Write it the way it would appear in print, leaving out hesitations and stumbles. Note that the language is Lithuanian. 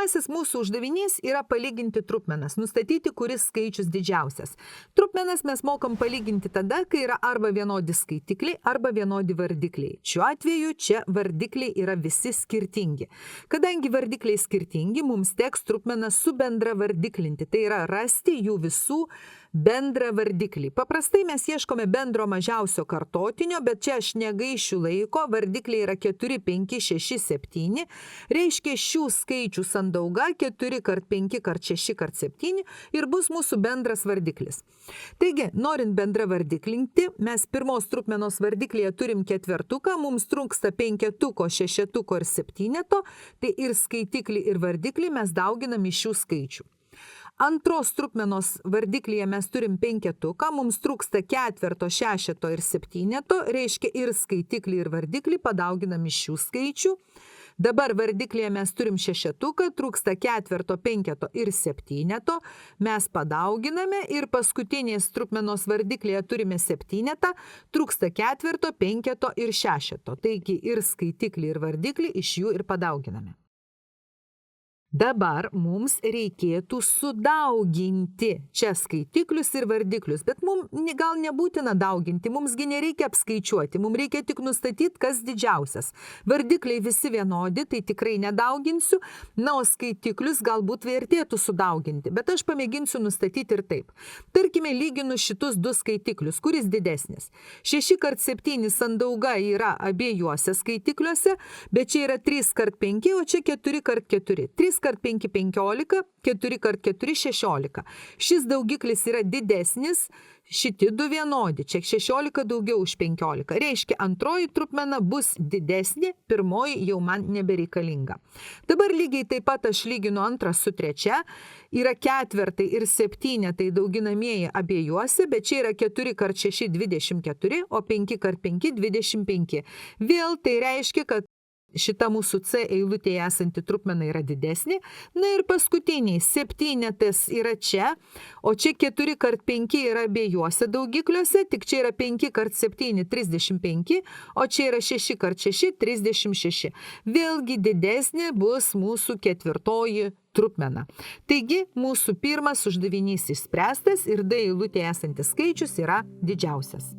Pirmasis mūsų uždavinys yra palyginti trupmenas, nustatyti, kuris skaičius didžiausias. Trupmenas mes mokam palyginti tada, kai yra arba vienodi skaitikliai, arba vienodi vardikliai. Šiuo atveju čia vardikliai yra visi skirtingi. Kadangi vardikliai skirtingi, mums teks trupmenas subendra vardiklinti, tai yra rasti jų visų bendrą vardiklį. Paprastai mes ieškome bendro mažiausio kartotinio, bet čia aš negaišiu laiko, vardikliai yra 4, 5, 6, 7, reiškia šių skaičių sandauga 4 × 5 × 6 × 7 ir bus mūsų bendras vardiklis. Taigi, norint bendrą vardiklinti, mes pirmos trupmenos vardiklyje turim ketvertuką, mums trūksta penketuko, šešetuko ir septyneto, tai ir skaitiklį ir vardiklį mes dauginam iš šių skaičių. Antros trupmenos vardiklyje mes turim penketuką, mums trūksta ketverto, šešeto ir septyneto, reiškia ir skaitiklį ir vardiklį padauginam iš šių skaičių. Dabar vardiklyje mes turim šešetuką, trūksta ketverto, penketo ir septyneto, mes padauginame ir paskutinės trupmenos vardiklyje turime septynetą, trūksta ketverto, penketo ir šešeto, taigi ir skaitiklį ir vardiklį iš jų ir padauginame. Dabar mums reikėtų sudauginti čia skaitiklius ir vardiklius, bet mums gal nebūtina dauginti, mumsgi nereikia apskaičiuoti, mums reikia tik nustatyti, kas didžiausias. Vardikliai visi vienodi, tai tikrai nedauginsiu, na, o skaitiklius galbūt vertėtų sudauginti, bet aš pamėginsiu nustatyti ir taip. Tarkime, lyginu šitus du skaitiklius, kuris didesnis. 6 × 7 sandauga yra abiejuose skaitikliuose, bet čia yra 3 × 5, o čia 4 × 4. 3 × 5 = 15, 4 × 4 = 16. Šis daugiklis yra didesnis, šiti du vienodi, čia 16 daugiau už 15. Reiškia, antroji trupmena bus didesnė, pirmoji jau man nebereikalinga. Dabar lygiai taip pat aš lyginu antrą su trečia, yra ketvertai ir septynetai dauginamieji abiejuose, bet čia yra 4 × 6 = 24, o 5 × 5 = 25. Vėl tai reiškia, kad šita mūsų C eilutėje esanti trupmena yra didesnė. Na ir paskutiniai, septynetas yra čia, o čia 4 × 5 yra abiejuose daugikliuose, tik čia yra 5 × 7 = 35, o čia yra 6 × 6 = 36. Vėlgi didesnė bus mūsų ketvirtoji trupmena. Taigi, mūsų pirmas uždavinys išspręstas ir D eilutėje esantis skaičius yra didžiausias.